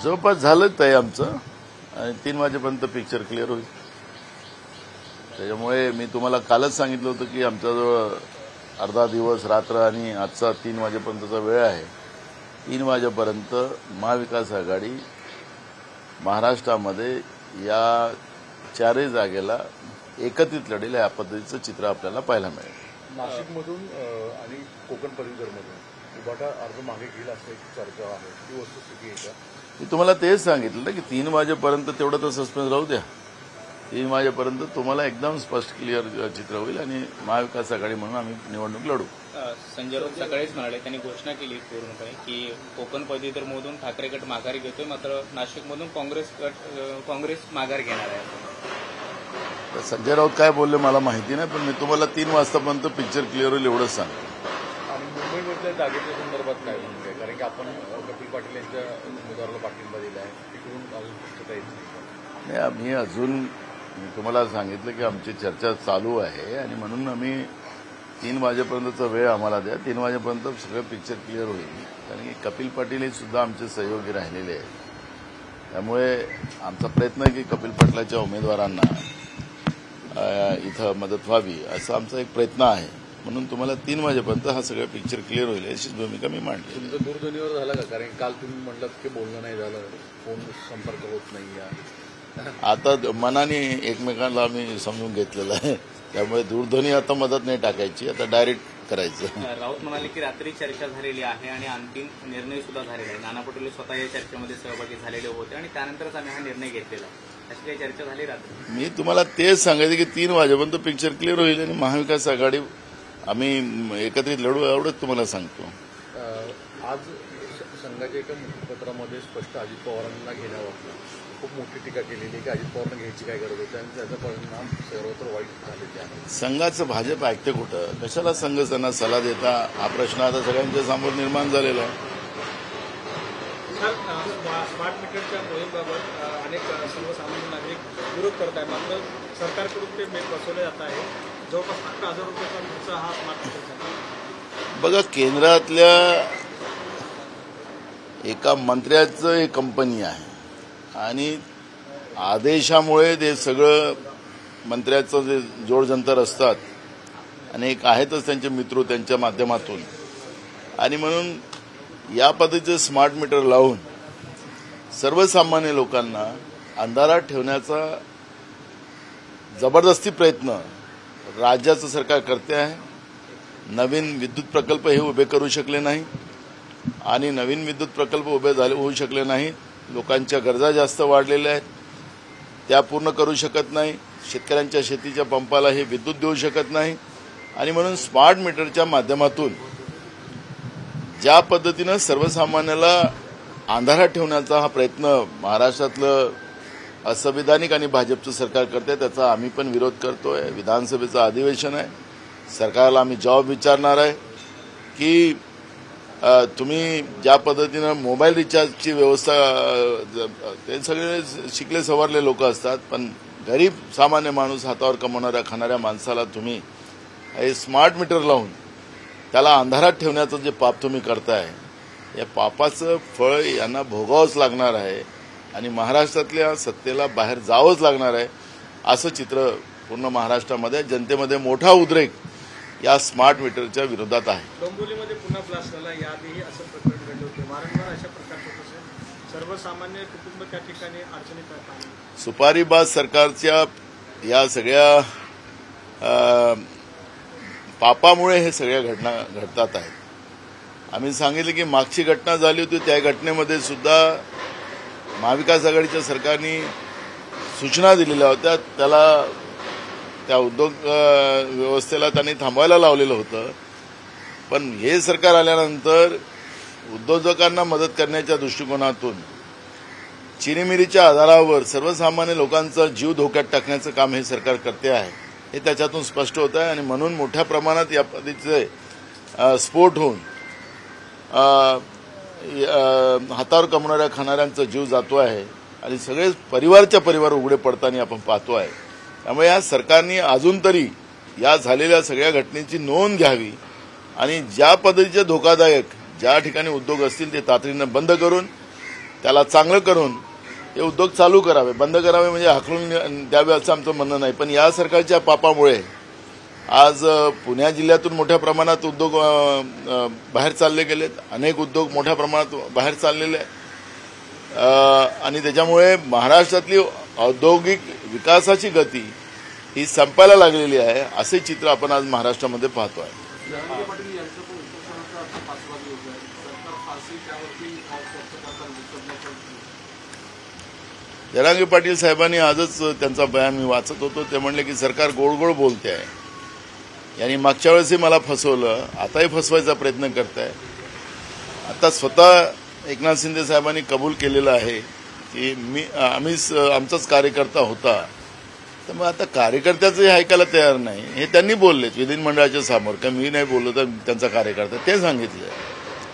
जवळपास झालंच आहे आमचं आणि 3 वाजेपर्यंत पिक्चर क्लिअर होईल. त्याच्यामुळे मी तुम्हाला कालच सांगितलं होतं की आमच्याजवळ अर्धा दिवस रात्र आणि आजचा 3 वाजेपर्यंतचा वेळ आहे. 3 वाजेपर्यंत महाविकास आघाडी महाराष्ट्रामध्ये या 4ही जागेला एकत्रित लढेल या पद्धतीचं चित्र आपल्याला पाहायला मिळेल. नाशिकमधून आणि कोकण पदवीधरमधून उभाटा अर्ज मागे घेईल असं एक चर्चा आहे, ती वस्तुस्थिती आहे का? मी तुम्हाला तेच सांगितलं ना की 3 वाजेपर्यंत तेवढं तर सस्पेन्स राहू द्या. 3 वाजेपर्यंत तुम्हाला एकदम स्पष्ट क्लिअर चित्र होईल आणि महाविकास आघाडी म्हणून आम्ही निवडणूक लढू. संजय राऊत सकाळीच म्हणाले, त्यांनी घोषणा केली पूर्णपणे की कोकण पदवीधरमधून ठाकरे गट माघार घेतोय, मात्र नाशिकमधून काँग्रेस माघार घेणार आहे. संजय राऊत काय बोलले मला माहिती नाही, पण मी तुम्हाला 3 वाजतापर्यंत पिक्चर क्लिअर होईल एवढंच सांगतो. आणि मुंबईमधल्या जागेच्या संदर्भात काय म्हणते, कारण की आपण कपिल पाटील यांच्या उमेदवाराला पाठिंबा दिला आहे, तिकडून अजून स्पष्टता येत नाही. आम्ही अजून मी तुम्हाला सांगितलं की आमची चर्चा चालू आहे आणि म्हणून आम्ही 3 वाजेपर्यंतचा वेळ आम्हाला द्या. 3 वाजेपर्यंत सगळं पिक्चर क्लिअर होईल, कारण की कपिल पाटील हे सुद्धा आमचे सहयोगी राहिलेले आहेत. त्यामुळे आमचा प्रयत्न आहे की कपिल पाटलाच्या उमेदवारांना इथं मदत व्हावी असा आमचा एक प्रयत्न आहे. म्हणून तुम्हाला 3 वाजेपर्यंत हा सगळं पिक्चर क्लिअर होईल अशीच भूमिका मी मांडली. तुमचं दूरध्वनीवर झालं का? कारण काल तुम्ही म्हणलात की बोलणं नाही झालं, फोन संपर्क होत नाही. आता मनाने एकमेकांना आम्ही समजून घेतलेलं आहे, त्यामुळे दूरध्वनी आता मदत नाही टाकायची, आता डायरेक्ट करायचं. राऊत म्हणाले की रात्री चर्चा झालेली आहे आणि अंतिम निर्णय सुद्धा झालेला आहे. नाना पटोले स्वतः या चर्चेमध्ये सहभागी झालेले होते आणि त्यानंतरच आम्ही हा निर्णय घेतलेला. अशी काही चर्चा झाली रात्री? मी तुम्हाला तेच सांगायचं की 3 वाजेपर्यंत पिक्चर क्लिअर होईल आणि महाविकास आघाडी आम्ही एकत्रित लढू एवढंच तुम्हाला सांगतो. आज संघाच्या एका मुखपत्रामध्ये स्पष्ट अजित पवारांना घेण्यावर खूप मोठी टीका केलेली की अजित पवारांना घ्यायची काय गरज होती आणि त्याचा परिणाम सर्वत्र वाईट झालेले आहे. संघाचं भाजप ऐकते कुठं? कशाला संघ त्यांना सल्ला देता? हा प्रश्न आता सगळ्यांच्या समोर निर्माण झालेला आहे. स्मार्ट मीटरच्या मोहीमेबाबत अनेक सर्वसामान्य नागरिक विरोध करत आहे, मात्र सरकारकडून ते बसवले जात आहे. जवळपास 11,000 रुपयाचा खर्च हा स्मार्ट मीटरचा. बघा, केंद्रातल्या एका मंत्र्याचं एक कंपनी आहे आणि आदेशामुळे ते सगळं मंत्र्याचं जे जोडजंतर असतात आणि एक आहेतच त्यांचे मित्र त्यांच्या माध्यमातून, आणि म्हणून या पद्धतीचे स्मार्ट मीटर लावून सर्वसामान्य लोकांना अंधारात ठेवण्याचा जबरदस्ती प्रयत्न राज्याचं सरकार करते आहे. नवीन विद्युत प्रकल्प हे उभे करू शकले नाही आणि नवीन विद्युत प्रकल्प उभे होऊ शकले नाहीत. लोकांच्या गरजा जास्त वाढलेल्या आहेत, त्या पूर्ण करू शकत नाही. शेतकऱ्यांच्या शेतीच्या पंपाला हे विद्युत देऊ शकत नाही आणि म्हणून स्मार्ट मीटरच्या माध्यमातून ज्या पद्धतीनं सर्वसामान्याला अंधारात ठेवण्याचा हा प्रयत्न महाराष्ट्रातलं असंविधानिक आणि भाजपचं सरकार करते, त्याचा आम्ही पण विरोध करतोय. विधानसभेचं अधिवेशन आहे, सरकारला आम्ही जबाब विचारणार आहे की तुम्ही ज्या पद्धतीनं मोबाईल रिचार्जची व्यवस्था, ते सगळे शिकले सवरले लोक असतात, पण गरीब सामान्य माणूस हातावर कमवणाऱ्या खाणाऱ्या माणसाला तुम्ही हे स्मार्ट मीटर लावून त्याला अंधारात ठेवण्याचं जे पाप तुम्ही करताय, या पापाचं फळ यांना भोगावंच लागणार आहे आणि महाराष्ट्रातल्या सत्तेला बाहेर जावंच लागणार आहे. असं चित्र पूर्ण महाराष्ट्रामध्ये जनतेमध्ये मोठा उद्रेक या स्मार्ट मीटरच्या विरोधात आहे. डोंबिवलीमध्ये पुन्हा ब्लास्ट झाला, याआधीही असं प्रकरण घडलं होतं. वारंवार अशा प्रकारचं सर्वसामान्य कुटुंब त्या ठिकाणी अडचणीत आहेत. सुपारीबाज सरकारच्या या सगळ्या पापामुळे हे सगळ्या घटना घडतात आहेत. आम्ही सांगितलं की मागची घटना झाली होती, त्या घटनेमध्ये सुद्धा महाविकास आघाडीच्या सरकारने सूचना दिलेल्या होत्या, त्या उद्योग व्यवस्थेला त्यांनी थांबवायला लावलेलं होतं. पण हे सरकार आल्यानंतर उद्योजकांना मदत करण्याच्या दृष्टिकोनातून चिरीमिरीच्या आधारावर सर्वसामान्य लोकांचा जीव धोक्यात टाकण्याचं काम हे सरकार करते आहे, हे त्याच्यातून स्पष्ट होत आहे. आणि म्हणून मोठ्या प्रमाणात या पद्धतीचे स्फोट होऊन हातावर कमवणाऱ्या खाणाऱ्यांचा जीव जातो आहे आणि सगळे परिवारच्या परिवार उघडे पडताना आपण पाहतो आहे. त्यामुळे या सरकारने अजून तरी या झालेल्या सगळ्या घटनेची नोंद घ्यावी आणि ज्या पद्धतीचे धोकादायक ज्या ठिकाणी उद्योग असतील ते तातडीनं बंद करून त्याला चांगलं करून हे उद्योग चालू करावे, बंद करावे म्हणजे हाकलून द्यावे असं आमचं म्हणणं नाही. पण या सरकारच्या पापामुळे आज पुणे जिल्ह्यातून मोठ्या प्रमाणात उद्योग बाहेर चालले गेलेत, अनेक उद्योग मोठ्या प्रमाणात बाहेर चाललेले आहेत आणि त्याच्यामुळे महाराष्ट्रातली औद्योगिक विकासाची गती ही संपायला लागलेली आहे, असे चित्र आपण आज महाराष्ट्रामध्ये पाहतो आहे. जरांगे पाटील यांचं पण उपोषणाचा आता 5वा दिवस आहे. सरकार फारशी त्यावरती चर्चा करताना दिसत नाही. जरांगे पाटील साहेबांनी आजच त्यांचा बयान मी वाचत होतो. ते म्हणले की सरकार गोड गोड बोलते आहे, यांनी मागच्या वेळेसही मला फसवलं, आताही फसवायचा प्रयत्न करत आहे. आता स्वतः एकनाथ शिंदे साहेबांनी कबूल केलेलं आहे की आमचाच कार्यकर्ता होता, तर मग आता कार्यकर्त्याचंही ऐकायला तयार नाही. हे त्यांनी बोललेत विधिमंडळाच्या समोर, का मी नाही बोललो तर त्यांचा कार्यकर्ता, ते सांगितलं.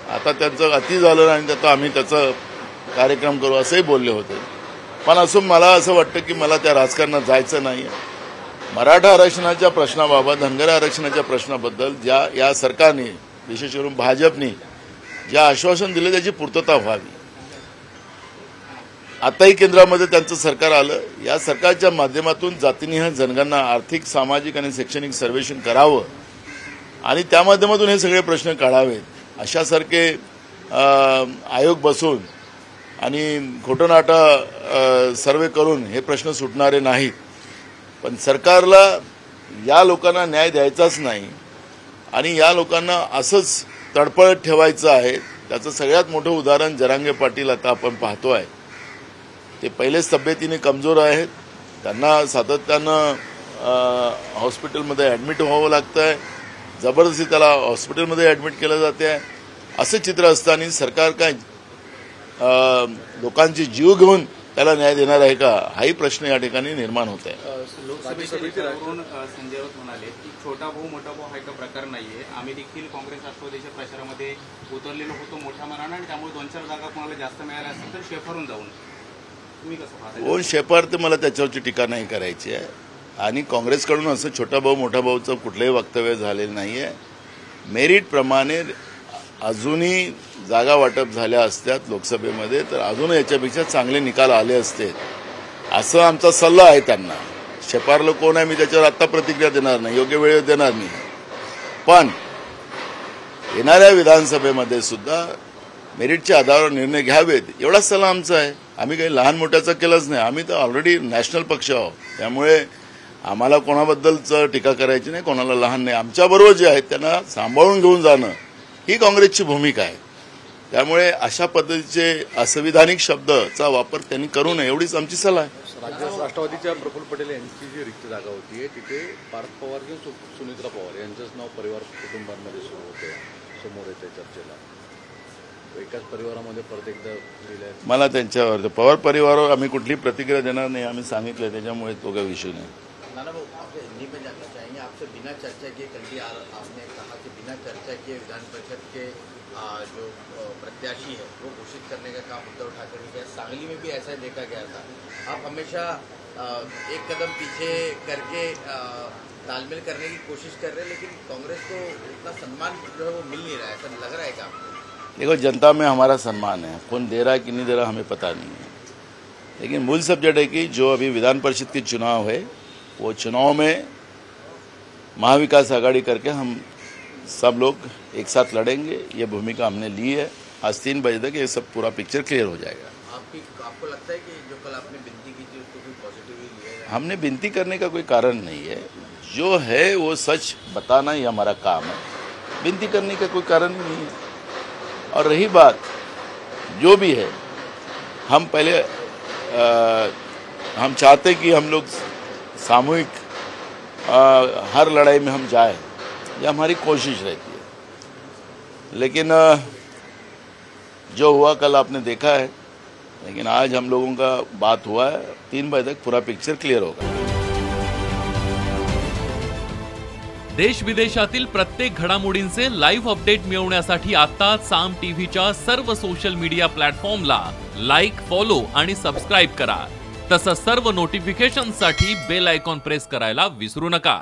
आता त्यांचं अति झालं आणि आता आम्ही त्याचा कार्यक्रम करू असंही बोलले होते. पण असं मला असं वाटतं की मला त्या राजकारणात जायचं नाही. मराठा आरक्षणाच्या प्रश्नाबाबत, धनगर आरक्षणाच्या प्रश्नाबद्दल ज्या या सरकारने, विशेष करून भाजपने जे आश्वासन दिले त्याची पूर्तता व्हावी. आताही केंद्रामध्ये त्यांचं सरकार आलं, या सरकारच्या माध्यमातून जातीनिहाय जनगणना, आर्थिक, सामाजिक आणि शैक्षणिक सर्वेक्षण करावं आणि त्या माध्यमातून हे सगळे प्रश्न काढावेत. अशासारखे आयोग बसून आणि खोटनाटा सर्वे करून हे प्रश्न सुटणारे नाहीत. पण सरकारला या लोकांना न्याय द्यायचाच नाही आणि या लोकांना असंच तडपडत ठेवायचं आहे. त्याचं सगळ्यात मोठं उदाहरण जरांगे पाटील आता आपण पाहतो आहे. ते पहिलेच तब्येतीने कमजोर आहेत, त्यांना सातत्यानं हॉस्पिटलमध्ये ॲडमिट व्हावं लागतं आहे, जबरदस्ती त्याला हॉस्पिटलमध्ये ॲडमिट केलं जाते आहे. असं चित्र असताना सरकार काय लोकांचे जीव घेऊन त्याला न्याय देणार आहे का, हाही प्रश्न या ठिकाणी निर्माण होत आहे. लोकसभेच्या निकालावरून संजय राऊत म्हणाले की छोटा भाऊ मोठा भाऊ हा एक प्रकार नाहीये, आम्ही देखील काँग्रेस राष्ट्रवादीच्या प्रचारामध्ये उतरलेलो होतो मोठ्या मनानं आणि त्यामुळे 2-4 जागा कोणाला जास्त मिळाल्या असतील तर शेफारून जाऊन. तुम्ही कसं पाहता? कोण शेफार ते मला त्याच्यावरची टीका नाही करायची आहे आणि काँग्रेसकडून असं छोटा भाऊ मोठा भाऊचं कुठलंही वक्तव्य झालेलं नाही आहे. मेरिटप्रमाणे अजूनही जागा वाटप झाल्या असत्यात लोकसभेमध्ये तर अजून याच्यापेक्षा चांगले निकाल आले असते असं आमचा सल्ला आहे त्यांना. शेफारलं कोण आहे मी त्याच्यावर आत्ता प्रतिक्रिया देणार नाही, योग्य वेळेत देणार नाही. पण येणाऱ्या विधानसभेमध्ये सुद्धा मेरिटच्या आधारावर निर्णय घ्यावेत एवढाच सल्ला आमचा आहे. आम्ही काही लहान मोठ्याचं केलंच नाही, आम्ही तर ऑलरेडी नॅशनल पक्ष आहोत. त्यामुळे आम्हाला कोणाबद्दलच टीका करायची नाही, कोणाला लहान नाही. आमच्याबरोबर जे आहेत त्यांना सांभाळून घेऊन जाणं ही काँग्रेसची भूमिका आहे. त्यामुळे अशा पद्धतीचे असंविधानिक शब्दचा वापर त्यांनी करू नये एवढीच आमची सलाह आहे. राष्ट्रवादीच्या प्रफुल्ल पटेल यांची जी रिक्त जागा होती तिथे पार्थ पवार किंवा सुनित्रा पवार यांचंच नाव परिवार कुटुंबांमध्ये सुरू होतं, समोर येते चर्चेला. एकाच परिवारामध्ये परत एकदा दिलंय. मला त्यांच्यावर पवार परिवारावर आम्ही कुठली प्रतिक्रिया देणार नाही, आम्ही सांगितलं, त्याच्यामुळे तो काही विषय नाही. नाना भाऊ, आपसे हिंदी में जानना चाहेंगे, आपसे बिना चर्चा किए कल भी आपने कहा कि बिना चर्चा किए विधान परिषद के जो प्रत्याशी है वो घोषित करने का काम उद्धव ठाकरे ने किया. सांगली में भी ऐसा देखा गया था. आप हमेशा एक कदम पीछे करके तालमेल करने की कोशिश कर रहे हैं, लेकिन कांग्रेस को उतना सम्मान जो है वो मिल नहीं रहा है, ऐसा लग रहा है क्या आपको? देखो, जनता में हमारा सम्मान है, कौन दे रहा है कि नहीं दे रहा हमें पता नहीं है. लेकिन मूल सब्जेक्ट है कि जो अभी विधान परिषद के चुनाव है वो चुनाव में महाविकास आघाड़ी करके हम सब लोग एक साथ लड़ेंगे, ये भूमिका हमने ली है. आज 3 बजे तक ये सब पूरा पिक्चर क्लियर हो जाएगा. आपको लगता है कि जो कल आपने विनती की थी उसको कोई पॉजिटिवली लिया है? हमने विनती करने का कोई कारण नहीं है, जो है वो सच बताना ही हमारा काम है. विनती करने का कोई कारण ही नहीं है. और रही बात जो भी है, हम पहले हम चाहते कि हम लोग सामूहिक हर लड़ाई में हम जाए, ये हमारी कोशिश रहती है. लेकिन जो हुआ कल आपने देखा है, लेकिन आज हम लोगों का बात हुआ है. 3 बजे तक पूरा पिक्चर क्लियर होगा. देश विदेशातील प्रत्येक घडामोडींचे लाईव्ह अपडेट मिळवण्यासाठी आता साम टीव्हीच्या सर्व सोशल मीडिया प्लॅटफॉर्मला लाईक, फॉलो आणि सबस्क्राईब करा. तसंच सर्व नोटिफिकेशनसाठी बेल आयकॉन प्रेस करायला विसरू नका.